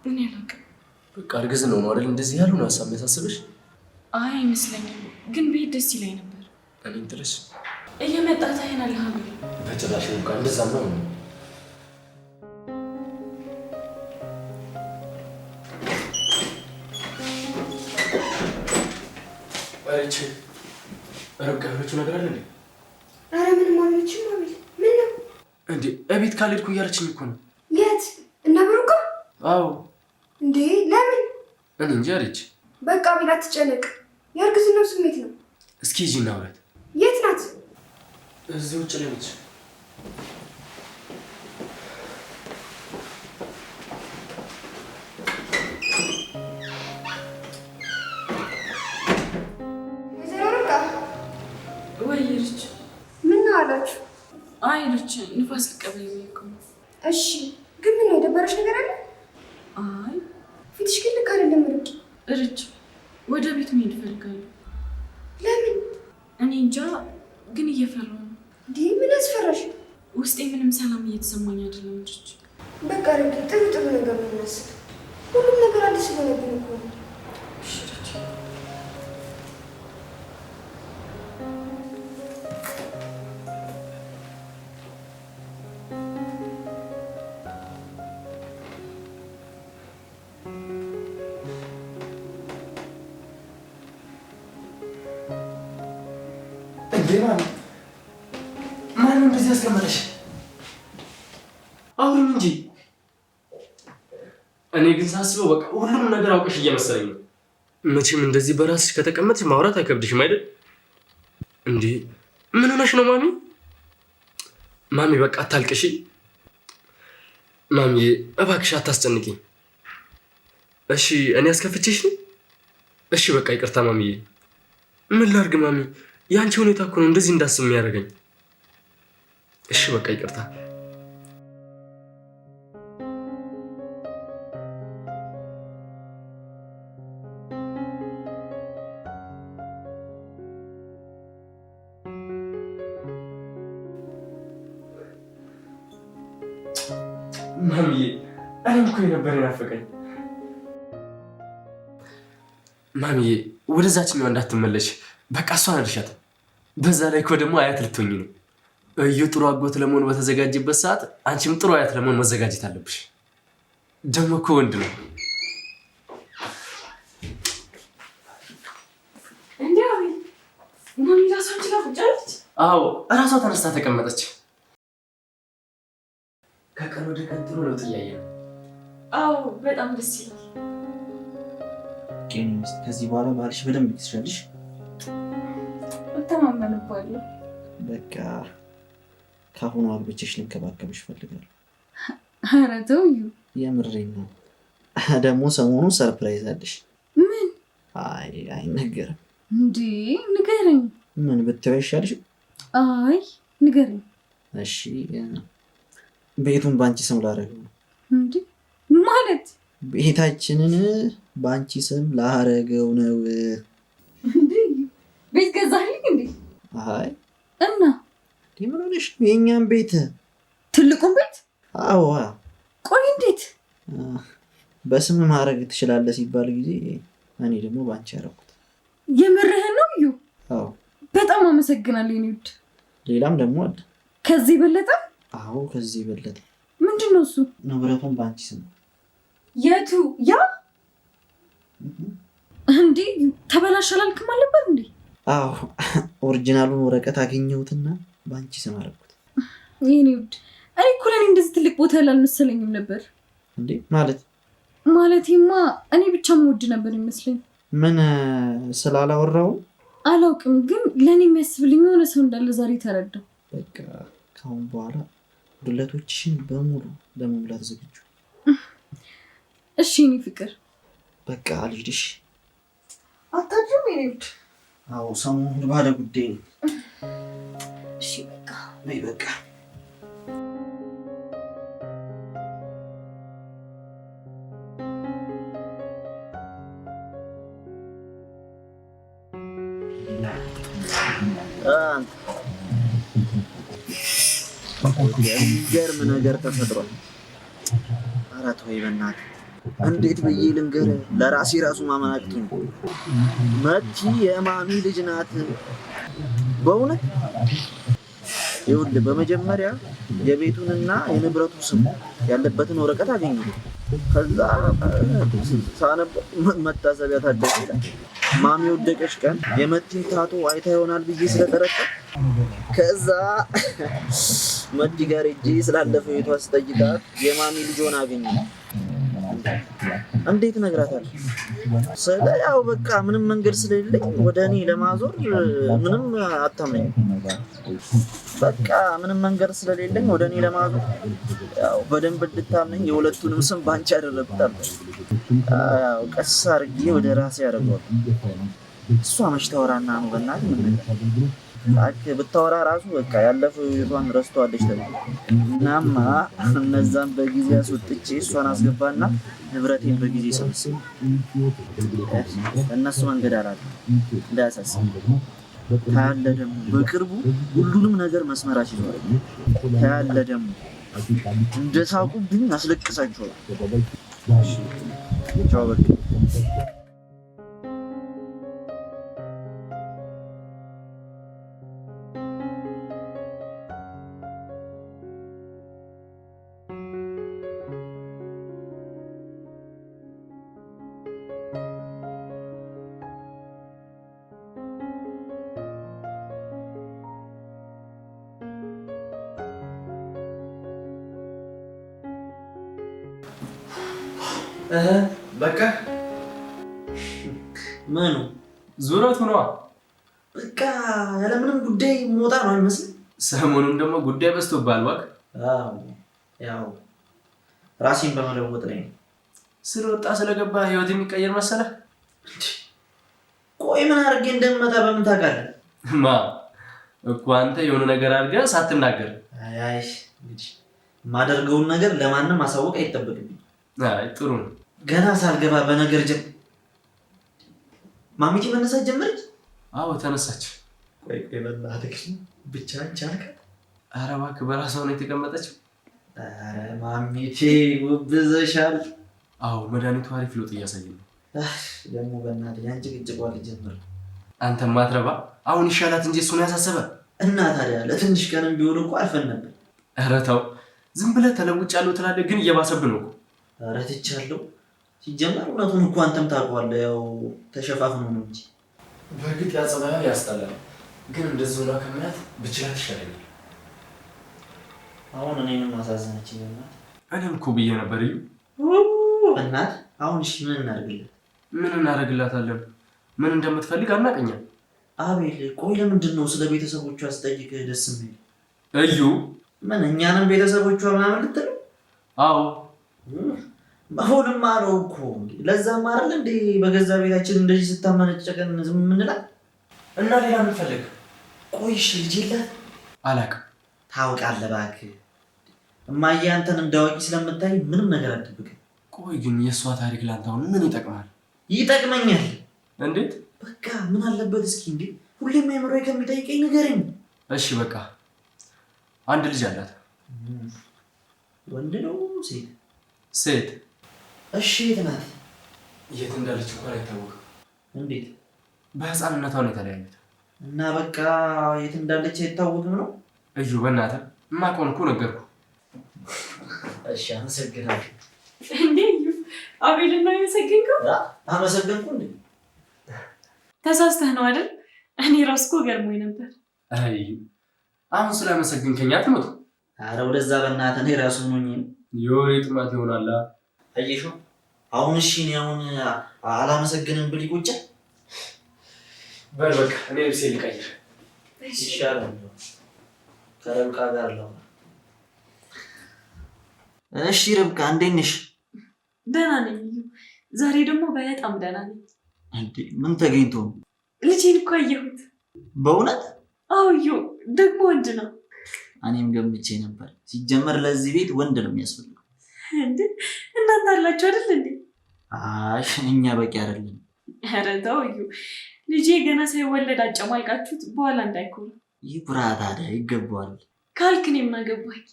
[SPEAKER 2] ምን ያላቅም።
[SPEAKER 4] በቃ እርግዝ ነው አይደል እንደዚህ ያልሆነ ሀሳብ የሚያሳስብሽ?
[SPEAKER 2] አይ አይመስለኝም፣ ግን ቤት ደስ ይለኝ ነበር።
[SPEAKER 4] እኔም ትልሽ
[SPEAKER 2] እየመጣ ታይናለህ አቤል።
[SPEAKER 4] በጭራሽ ርብቃ እንደዛ ነው። አይቼ ርብቃ ያለችው ነገር አለ እንዴ?
[SPEAKER 5] ኧረ ምንም አልሆነችም አቤል። ምን ነው
[SPEAKER 4] እንዴ? እቤት ካልሄድኩ እያለችኝ እኮ ነው።
[SPEAKER 5] የት? እነ ብሩክ?
[SPEAKER 4] አዎ።
[SPEAKER 5] እንዴ ለምን?
[SPEAKER 4] እኔ እንጃ አለች።
[SPEAKER 5] በቃ አቤል አትጨነቅ፣ የእርግዝናው ስሜት ነው።
[SPEAKER 4] እስኪ ሂጂ እናውራት።
[SPEAKER 5] የት ናት?
[SPEAKER 4] እዚህ ውጭ ላይ ነች።
[SPEAKER 2] ወይ ልጅ
[SPEAKER 5] ምን ነው አላችሁ?
[SPEAKER 2] አይ ልጅ ንፋስ ልቀበል ነው።
[SPEAKER 5] እሺ ግን ምን ነው የደበረሽ ነገር አለ?
[SPEAKER 2] አይ
[SPEAKER 5] ፊትሽ ግን ልክ አይደለም ርቂ።
[SPEAKER 2] ልጅ ወደ ቤት መሄድ እፈልጋለሁ።
[SPEAKER 5] ለምን?
[SPEAKER 2] እኔ እንጃ፣ ግን እየፈራሁ ነው።
[SPEAKER 5] እንዴ ምን ያስፈራሽ?
[SPEAKER 2] ውስጤ ምንም ሰላም እየተሰማኝ አይደለም። ልጅ
[SPEAKER 5] በቃ ርቂ፣ ጥሩ ጥሩ ነገር ነው እናስብ። ሁሉም ነገር አዲስ ስለሆነብኝ እኮ ነው።
[SPEAKER 2] እሺ ልጅ
[SPEAKER 4] ማን ነው እንደዚህ ያስቀመጠሽ? አሁን እንጂ እኔ ግን ሳስበው በቃ ሁሉም ነገር አውቀሽ እየመሰለኝ ነው። መቼም እንደዚህ በራስሽ ከተቀመጥሽ ማውራት አይከብድሽም አይደል? እንዴ ምን ሆነሽ ነው ማሚ? ማሚ በቃ አታልቅሽ። ማሚ እባክሽ አታስጨንቂኝ። እሺ እኔ አስከፍቼሽ ነው? እሺ በቃ ይቅርታ ማሚዬ። ምን ላድርግ ማሚ? ያንቺ ሁኔታ እኮ ነው እንደዚህ እንዳስብ የሚያደርገኝ። እሺ በቃ ይቅርታ። ማሚዬ እኔም እኮ የነበረ ናፈቀኝ። ማሚዬ ወደዛችኛው እንዳትመለሽ፣ በቃ እሷን አልሻት። በዛ ላይ እኮ ደግሞ አያት ልትሆኝ ነው። እዩ ጥሩ አጎት ለመሆን በተዘጋጀበት ሰዓት አንቺም ጥሩ አያት ለመሆን መዘጋጀት አለብሽ። ደግሞ እኮ ወንድ ነው።
[SPEAKER 2] እንዴ አቤል፣ ማሚ ራሷን ችላ ቁጭ አለች?
[SPEAKER 4] አዎ እራሷ ተነስታ ተቀመጠች። ከቀን ወደ ቀን ጥሩ ለውጥ እያየ ነው።
[SPEAKER 2] አዎ በጣም ደስ ይላል።
[SPEAKER 3] ግን ከዚህ በኋላ ባልሽ በደንብ ትሻለሽ።
[SPEAKER 2] እተማመንባለሁ።
[SPEAKER 3] በቃ ካሁኑ አግብቼሽ ልንከባከብሽ እፈልጋለሁ።
[SPEAKER 1] ኧረ ተው እዩ።
[SPEAKER 3] የምሬን ነው። ደግሞ ሰሞኑን ሰርፕራይዝ አለሽ።
[SPEAKER 1] ምን?
[SPEAKER 3] አይ አይነገርም።
[SPEAKER 1] እንዴ ንገረኝ።
[SPEAKER 3] ምን ብትይው ይሻልሽ?
[SPEAKER 1] አይ ንገረኝ።
[SPEAKER 3] እሺ ቤቱን ባንቺ ስም ላደርገው ነው።
[SPEAKER 1] እንዴ ማለት?
[SPEAKER 3] ቤታችንን ባንቺ ስም ላደርገው ነው።
[SPEAKER 1] እንዴ ቤት ገዛልኝ እንዴ?
[SPEAKER 3] አይ
[SPEAKER 1] እና
[SPEAKER 3] ምን ሆነሽ ነው? የኛን ቤት፣
[SPEAKER 1] ትልቁን ቤት?
[SPEAKER 3] አዎ።
[SPEAKER 1] ቆይ እንዴት?
[SPEAKER 3] በስም ማድረግ ትችላለህ ሲባል ጊዜ እኔ ደግሞ ባንቺ ያደረኩት።
[SPEAKER 1] የምርህን ነው እዩ?
[SPEAKER 3] አዎ።
[SPEAKER 1] በጣም አመሰግናለሁ የኔ ውድ።
[SPEAKER 3] ሌላም ደግሞ አለ።
[SPEAKER 1] ከዚህ በለጠ?
[SPEAKER 3] አዎ ከዚህ በለጠ።
[SPEAKER 1] ምንድን ነው እሱ?
[SPEAKER 3] ንብረቱን ባንቺ ስም።
[SPEAKER 1] የቱ? ያ እንዴ ተበላሽ አላልክም አልነበር እንዴ?
[SPEAKER 3] አዎ ኦሪጂናሉን ወረቀት አገኘሁትና ባንቺ ስም አደረኩት።
[SPEAKER 1] የኔ ውድ እኔ እኮ ለእኔ እንደዚህ ትልቅ ቦታ ያለ አልመሰለኝም ነበር።
[SPEAKER 3] እንዴ ማለት?
[SPEAKER 1] ማለቴማ እኔ ብቻ የምወድ ነበር ይመስለኝ።
[SPEAKER 3] ምን ስላላወራው
[SPEAKER 1] አላውቅም፣ ግን ለእኔ የሚያስብልኝ የሆነ ሰው እንዳለ ዛሬ ተረዳው።
[SPEAKER 3] በቃ ካሁን በኋላ ጉድለቶችሽን በሙሉ ለመሙላት ዝግጁ።
[SPEAKER 1] እሺ የኔ ፍቅር።
[SPEAKER 3] በቃ ልጅሽ
[SPEAKER 1] አታድርም የኔ ውድ?
[SPEAKER 3] አዎ ሰሞኑን ባለ ጉዳይ ነው።
[SPEAKER 1] እሺ በቃ
[SPEAKER 3] በቃ የሚገርም ነገር ተፈጥሯል። ኧረ ተወኝ በእናትህ። እንዴት ብዬ ልንገርህ? ለራሴ ራሱ ማመን አቅቶኝ። መቲ የማሚ ልጅ ናት በእውነት። ይኸውልህ በመጀመሪያ የቤቱንና የንብረቱ ስም ያለበትን ወረቀት አገኘሁ። ከዛ ሳነብ መታሰቢያ ታደሰ ይላል። ማሚ የወደቀች ቀን የመቲን ታቶ አይታ ይሆናል ብዬ ስለጠረጠር ከዛ መቲ ጋር ሂጅ ስላለፈው ቤቷ ስጠይቃት የማሚ ልጅ ሆና አገኘሁ። እንዴት እነግራታለሁ? ስለ ያው በቃ ምንም መንገድ ስለሌለኝ ወደ እኔ ለማዞር ምንም አታምነኝ። በቃ ምንም መንገድ ስለሌለኝ ወደ እኔ ለማዞር ያው በደንብ እንድታምነኝ የሁለቱንም ስም ባንቺ ያደረግኩት። ያው ቀስ አድርጌ ወደ ራሴ ያደረገዋል። እሷ መች ታወራና ነው በእናትህ ምን ነገር ብታወራ ራሱ በቃ ያለፈው ህይወቷን ረስተዋለች ተብሎ። እናማ እነዛን በጊዜ አስወጥቼ እሷን አስገባና ንብረቴን በጊዜ ሰብስብ። እነሱ መንገድ አላለ እንዳያሳስብ። ታያለህ ደግሞ በቅርቡ ሁሉንም ነገር መስመራች ይዟል። ታያለህ ደግሞ እንደሳቁብኝ አስለቅሳችኋል። ቻው በቃ።
[SPEAKER 4] በቃ
[SPEAKER 3] ምኑ
[SPEAKER 4] ዙረቱ ነዋ።
[SPEAKER 3] በቃ ያለምንም ጉዳይ ሞታ ነው አይመስልም።
[SPEAKER 4] ሰሞኑን ደግሞ ጉዳይ በዝቶብሃል እባክህ።
[SPEAKER 3] ያው ራሴን በመለወጥ ላይ ነው።
[SPEAKER 4] ስለወጣ ስለገባ ህይወት የሚቀየር መሰለህ?
[SPEAKER 3] ቆይ ምን አድርጌ እንደምመጣ በምን ታውቃለህ?
[SPEAKER 4] ማ እኮ አንተ የሆነ ነገር አድርገህ ሳትናገር።
[SPEAKER 3] አይ እንግዲህ የማደርገውን ነገር ለማንም ማሳወቅ አይጠበቅብኝ።
[SPEAKER 4] አይ ጥሩ ነው።
[SPEAKER 3] ገና ሳልገባ በነገር ማሚቲ መነሳት ጀመረች።
[SPEAKER 4] አዎ ተነሳች።
[SPEAKER 3] ቆይ በእናትህ ብቻህን ቻልክ?
[SPEAKER 4] ኧረ እባክህ በራሷ ነው የተቀመጠችው።
[SPEAKER 3] ኧረ ማሚቴ ውብዘሻል።
[SPEAKER 4] አዎ መድኃኒቱ አሪፍ ለውጥ እያሳየ ነው።
[SPEAKER 3] ደግሞ በእናትህ ያን ጭቅጭቋ ልጀምር።
[SPEAKER 4] አንተ ማትረባ አሁን ይሻላት እንጂ እሱን ያሳሰበ
[SPEAKER 3] እና ታዲያ ለትንሽ ቀንም ቢሆን እኮ አልፈን ነበር።
[SPEAKER 4] ኧረ ተው ዝም ብለህ ተለውጫለሁ ትላለህ፣ ግን እየባሰብህ ነው እኮ።
[SPEAKER 3] ኧረ ትቻለሁ። ሲጀመር እውነቱን እኮ አንተም ታውቀዋለህ። ያው ተሸፋፍኖ ነው እንጂ
[SPEAKER 4] በእርግጥ ያጸባዩ ያስጠላል፣ ግን እንደዚህ ሆና ከማያት ብችላት ይሻለኛል።
[SPEAKER 3] አሁን እኔንም ማሳዘነችኝ በእናትህ።
[SPEAKER 4] እኔም እኮ ብዬ ነበር እዩ
[SPEAKER 3] በእናትህ። አሁን እሺ ምን እናደርግላት?
[SPEAKER 4] ምን እናደርግላታለን? ምን እንደምትፈልግ አናውቅኛል።
[SPEAKER 3] አቤል ቆይ ለምንድን ነው ስለ ቤተሰቦቿ ስጠይቅህ ደስ የሚል?
[SPEAKER 4] እዩ
[SPEAKER 3] ምን እኛንም ቤተሰቦቿ ምናምን ልትለው?
[SPEAKER 4] አዎ
[SPEAKER 3] አሁንማ ነው እኮ። ለዛም አይደል እንዴ በገዛ ቤታችን እንደዚህ ስታመነጨቀን ዝም የምንላት?
[SPEAKER 4] እና ሌላ ምን ፈልግ?
[SPEAKER 3] ቆይ እሺ ልጅ የላት?
[SPEAKER 4] አላውቅም።
[SPEAKER 3] ታውቃለህ እባክህ እማዬ አንተን እንዳዋቂ ስለምታይ ምንም ነገር አትደብቅም።
[SPEAKER 4] ቆይ ግን የእሷ ታሪክ ላንተ አሁን ምን ይጠቅማል?
[SPEAKER 3] ይጠቅመኛል።
[SPEAKER 4] እንዴት?
[SPEAKER 3] በቃ ምን አለበት እስኪ እንዴ ሁሌም አይምሮዬ ከሚጠይቀኝ ንገረኝ።
[SPEAKER 4] እሺ በቃ አንድ ልጅ አላት።
[SPEAKER 3] ወንድ ነው ሴት?
[SPEAKER 4] ሴት።
[SPEAKER 3] እሺ የት ናት?
[SPEAKER 4] የት እንዳለች እንኳን አይታወቅም።
[SPEAKER 3] እንዴት?
[SPEAKER 4] በህፃንነቷ ነው የተለያዩት።
[SPEAKER 3] እና በቃ የት እንዳለች አይታወቅም ነው?
[SPEAKER 4] እዩ በእናትህ የማውቀውን እኮ ነገርኩህ።
[SPEAKER 3] እሺ አመሰግናለሁ።
[SPEAKER 2] እንዴ እዩ አቤልን ነው የመሰገንከው?
[SPEAKER 3] አመሰገንኩ እንዴ?
[SPEAKER 2] ተሳስተህ ነው አይደል? እኔ ራሱ እኮ ገርሞኝ ነበር።
[SPEAKER 4] አይ አሁን ስላመሰግንከኝ አትሞት።
[SPEAKER 3] ኧረ ወደዛ በእናትህ እኔ ራሱ ሆኜ
[SPEAKER 4] የወሬ ጥማት ይሆናል።
[SPEAKER 3] አየሽው? አሁን እሺ እኔ አሁን አላመሰግንም ብል ይቆጫል።
[SPEAKER 4] በል በቃ እኔ ልብሴ ልቀይር
[SPEAKER 3] ይሻላል። ከርብቃ ጋር ነው። እሺ ርብቃ እንዴት ነሽ?
[SPEAKER 2] ደህና ነኝ እዩ። ዛሬ ደግሞ በጣም ደህና ነኝ።
[SPEAKER 3] እንዴ ምን ተገኝቶ ነው?
[SPEAKER 2] ልጄን እኮ አየሁት።
[SPEAKER 3] በእውነት?
[SPEAKER 2] አዎ እዩ ደግሞ ወንድ ነው።
[SPEAKER 3] እኔም ገምቼ ነበር። ሲጀመር ለዚህ ቤት ወንድ ነው የሚያስፈልገው።
[SPEAKER 2] እንዴ እናንተ አላችሁ አይደል እንዴ?
[SPEAKER 3] አይ እኛ በቂ አይደለም።
[SPEAKER 2] ኧረ ተው እዩ። ልጄ ገና ሳይወለድ አጨማልቃችሁት በኋላ እንዳይኮራ።
[SPEAKER 3] ይህ ኩራት ታዲያ ይገባዋል
[SPEAKER 2] ካልክ እኔም አገባኝ።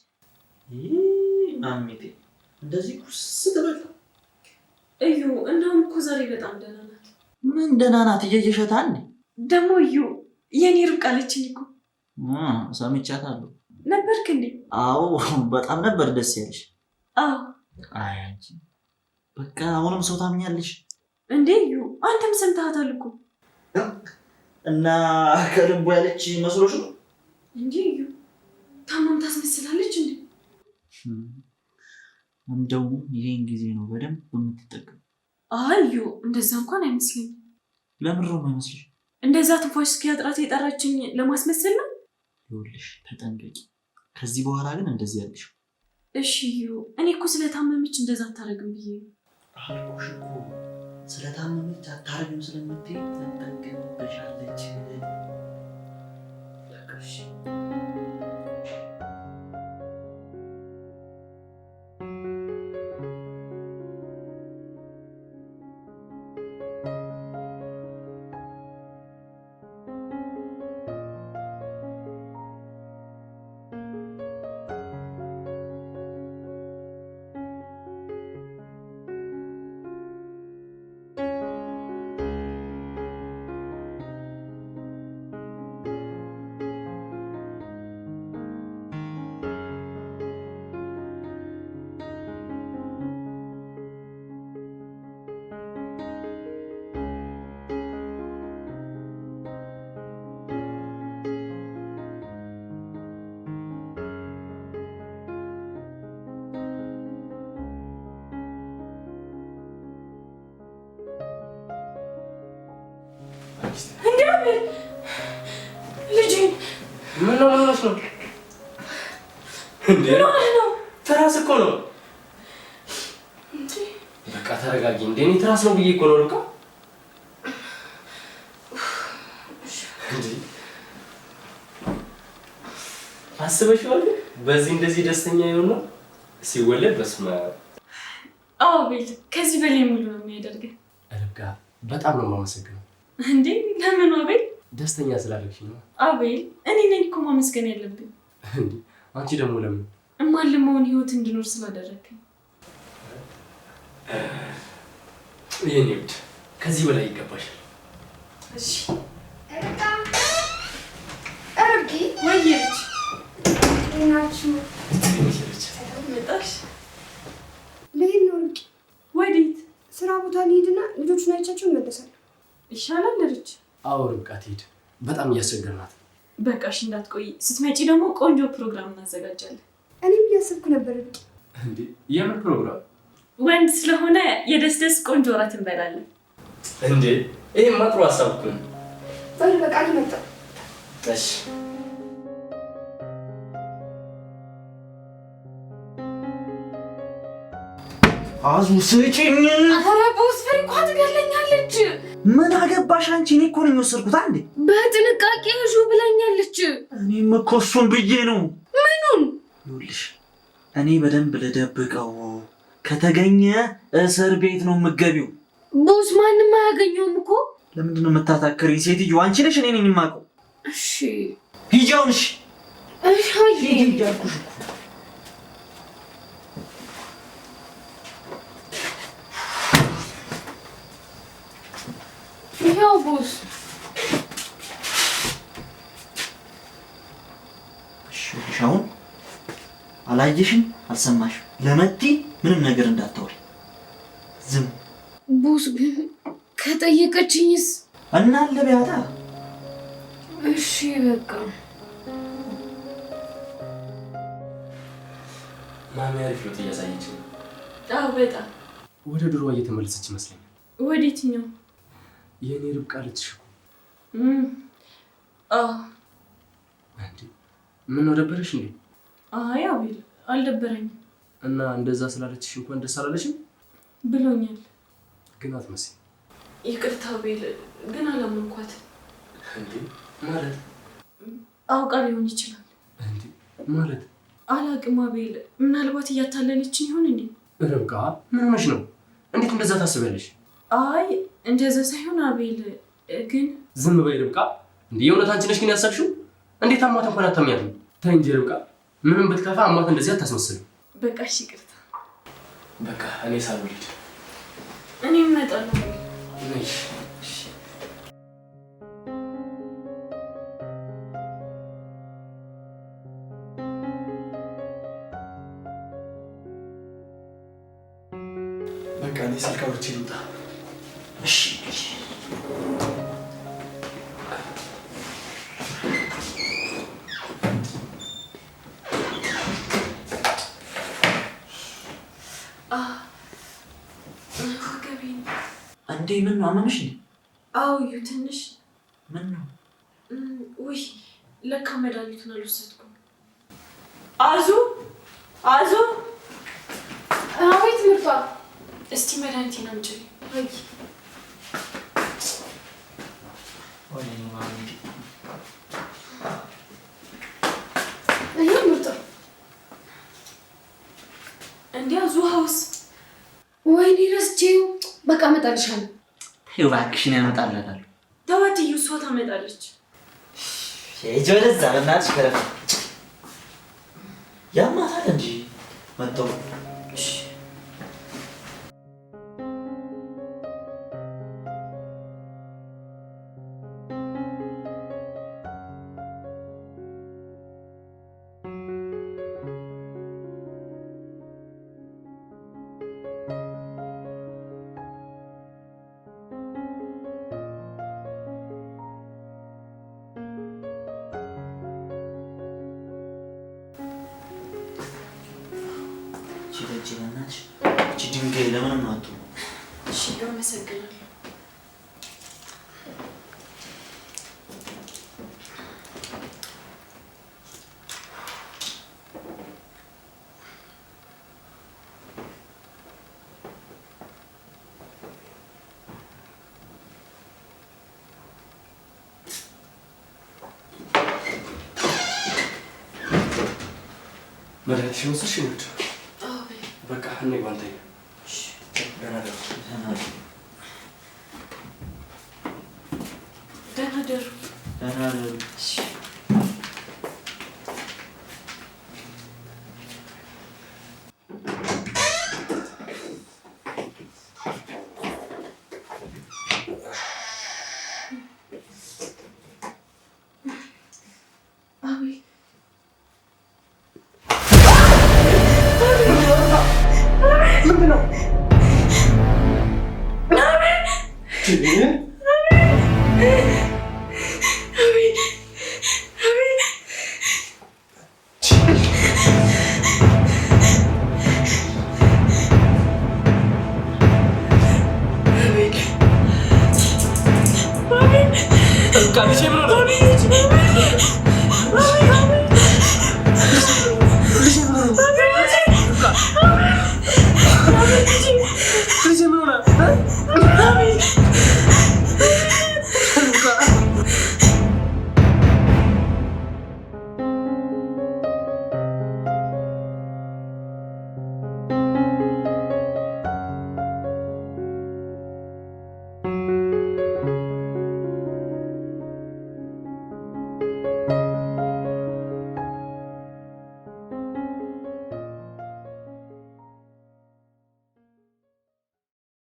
[SPEAKER 3] ማሚቴ እንደዚህ ኩስ ስትበል
[SPEAKER 2] እዩ እንደውም እኮ ዛሬ በጣም ደህና ናት።
[SPEAKER 3] ምን ደህና ናት? እየሸታ እንዴ
[SPEAKER 2] ደግሞ እዩ የኔ ርብቃ አለችኝ እኮ።
[SPEAKER 3] ሰምቻታለሁ።
[SPEAKER 2] ነበርክ እንዴ?
[SPEAKER 3] አዎ በጣም ነበር ደስ ያለሽ።
[SPEAKER 2] አዎ።
[SPEAKER 3] አይ አንቺ በቃ አሁንም ሰው ታምኛለሽ
[SPEAKER 2] እንዴ እዩ አንተም ሰምተሃታል እኮ።
[SPEAKER 3] እና ከልቡ ያለች መስሎሽ ነው
[SPEAKER 2] እንዴ? እዩ ታማም ታስመስላለች እንዴ?
[SPEAKER 3] እንደው ይሄን ጊዜ ነው በደንብ የምትጠቀም።
[SPEAKER 2] አዩ እንደዛ እንኳን አይመስለኝም።
[SPEAKER 3] ለምን ነው የማይመስልሽ?
[SPEAKER 2] እንደዛ ትንፋሽ እስኪያጥራት የጠራችኝ ለማስመሰል ነው።
[SPEAKER 3] ይኸውልሽ ተጠንቀቂ። ከዚህ በኋላ ግን እንደዚህ ያለሽ።
[SPEAKER 2] እሺ እዩ እኔ እኮ ስለታመመች እንደዛ አታረግም ብዬ ነው።
[SPEAKER 3] አልኩሽ እኮ ስለታመመች አታረግም ስለምትይ ትጠንቀቅብሻለች። ለቀሽ
[SPEAKER 2] ልጄ
[SPEAKER 4] ምን ነው እንዴ? ትራስ እኮ ነው። በቃ ተረጋጊ። እንዴ እኔ ትራስ ነው ብዬ እኮ ነው ልካ። እንዴ አስበሽዋል? በዚህ እንደዚህ ደስተኛ ይሆናል ሲወለድ። በስመ አብ።
[SPEAKER 2] አዎ ቤል ከዚህ በላይ ሙሉ ነው የሚያደርገው።
[SPEAKER 4] ርብቃ በጣም ነው የማመሰግነው።
[SPEAKER 2] እንዴ ለምን አቤል?
[SPEAKER 4] ደስተኛ ስላደረግሽኝ ነው።
[SPEAKER 2] አቤል እኔ ነኝ እኮ ማመስገን ያለብኝ።
[SPEAKER 4] እንዴ አንቺ ደግሞ ለምን?
[SPEAKER 2] እማልመውን ህይወት እንድኖር ስላደረግከኝ።
[SPEAKER 4] የኔ ውድ ከዚህ በላይ ይገባሻል።
[SPEAKER 2] እሺ
[SPEAKER 5] ርብቃ እርጊ
[SPEAKER 2] ወይዬች
[SPEAKER 5] ናችሁ?
[SPEAKER 2] መጣሽ?
[SPEAKER 5] ልሄድ ነው ርብቃ።
[SPEAKER 2] ወዴት?
[SPEAKER 5] ስራ ቦታ ልሄድና ልጆቹን አይቻቸው እመለሳለሁ።
[SPEAKER 2] ይሻላል ልጅ።
[SPEAKER 4] አዎ ርብቃ ትሄድ። በጣም እያስቸገርናት።
[SPEAKER 2] በቃሽ እንዳትቆይ። ስትመጪ ደግሞ ቆንጆ ፕሮግራም እናዘጋጃለን።
[SPEAKER 5] እኔም እያሰብኩ ነበር ርብቃ።
[SPEAKER 4] እንዴ የምን ፕሮግራም?
[SPEAKER 2] ወንድ ስለሆነ የደስ ቆንጆ እራት እንበላለን።
[SPEAKER 4] እንዴ ይሄማ ጥሩ ሀሳብ እኮ ነው።
[SPEAKER 5] በል በቃ ልመጣ።
[SPEAKER 4] እሺ
[SPEAKER 3] አዙ ስጪኝ።
[SPEAKER 2] ኧረ ቦስፈሪ እኮ ትገለኛለች።
[SPEAKER 3] ምን አገባሽ አንቺ? እኔ እኮ ነኝ የወሰድኩት። አንዴ
[SPEAKER 2] በጥንቃቄ ያዡ ብላኛለች።
[SPEAKER 3] እኔም እኮ እሱን ብዬ ነው።
[SPEAKER 2] ምኑን?
[SPEAKER 3] ይኸውልሽ እኔ በደንብ ልደብቀው፣ ከተገኘ እስር ቤት ነው የምትገቢው።
[SPEAKER 2] ቦስ ማንም አያገኘውም እኮ።
[SPEAKER 3] ለምንድን ነው የምታታክሪኝ ሴትዮ? አንቺ ነሽ እኔ ነኝ የማውቀው።
[SPEAKER 2] እሺ
[SPEAKER 3] ሂጂ አሁን። እሺ
[SPEAKER 2] እሺ
[SPEAKER 3] ሂጂ አልኩሽ እኮ። አሁን አላየሽም አልሰማሽም ለመቲ ምንም ነገር እንዳታወሪ ዝም
[SPEAKER 2] ቦስ ግን ከጠየቀችኝስ
[SPEAKER 3] እና ለቢያታ
[SPEAKER 2] እሺ በቃ
[SPEAKER 4] ማሚ አሪፍ ነው እያሳየች ነው።
[SPEAKER 2] አዎ በጣም
[SPEAKER 4] ወደ ድሮዋ እየተመለሰች ይመስለኛል።
[SPEAKER 2] ወዴትኛው?
[SPEAKER 4] የኔ ርብቃ ልትሽ
[SPEAKER 2] አዎ
[SPEAKER 4] እንዴ ምን ነው ደበረሽ እንዴ?
[SPEAKER 2] አይ አቤል አልደበረኝም።
[SPEAKER 4] እና እንደዛ ስላለችሽ እንኳን ደስ አላለሽም
[SPEAKER 2] ብሎኛል።
[SPEAKER 4] ግን አትመስይ።
[SPEAKER 2] ይቅርታ አቤል ግን አላመንኳት።
[SPEAKER 4] እንዴ ማለት
[SPEAKER 2] አውቃ ሊሆን ይችላል።
[SPEAKER 4] እንዴ ማለት
[SPEAKER 2] አላቅም አቤል ምናልባት እያታለለችኝ ይሆን እንዴ?
[SPEAKER 4] ርብቃ ምን ሆነሽ ነው? እንዴት እንደዛ ታስቢያለሽ?
[SPEAKER 2] አይ እንደዛ ሳይሆን አቤል ግን
[SPEAKER 4] ዝም በይ ርብቃ። እንዴ የእውነት አንቺ ነሽ ግን ያሰብሽው? እንዴት አማት እንኳን አታምኛትም? ተይ እንጂ ርብቃ ምንም ብትከፋ አማት እንደዚህ አታስመስልም።
[SPEAKER 2] በቃ እሺ ይቅርታ።
[SPEAKER 4] በቃ እኔ ሳልወልድ
[SPEAKER 2] እኔ እመጣለሁ።
[SPEAKER 4] እሺ በቃ እኔ ስልክ አውርቼ ልውጣ።
[SPEAKER 3] እሺ እንዴ ምን ነው አመመሽ እንዴ?
[SPEAKER 2] አዎ ዩ ትንሽ
[SPEAKER 3] ምን ነው?
[SPEAKER 2] ውይ ለካ መድኃኒቱን አልወሰድኩም። አዙ አዙ አቤት ምርቷ እስቲ መድኃኒቴን አምጪልኝ።
[SPEAKER 3] ወይኔ ማሚ
[SPEAKER 2] ይሄ ምርቷ እንዴ አዙ ሀውስ ወይኔ ረስቼው በቃ እመጣልሻለሁ።
[SPEAKER 3] ይኸው እባክሽን ያመጣልናል።
[SPEAKER 2] ተዋት እዩ እሷ ታመጣለች።
[SPEAKER 3] ሂጂ ወደዛ በእናትሽ ከረፍ ያማታል እንጂ መጣሁ።
[SPEAKER 2] እሺ
[SPEAKER 3] በእናትሽ እቺ ድንጋይ ለምንም አትሆንም።
[SPEAKER 2] እሺ አመሰግናለሁ።
[SPEAKER 4] መድኃኒትሽን ወሰድሽ እንዴ? በቃ እኔ ባንተኝ ደህና ደሩ።
[SPEAKER 2] ደህና ደሩ።
[SPEAKER 3] ደህና ደሩ።
[SPEAKER 2] እሺ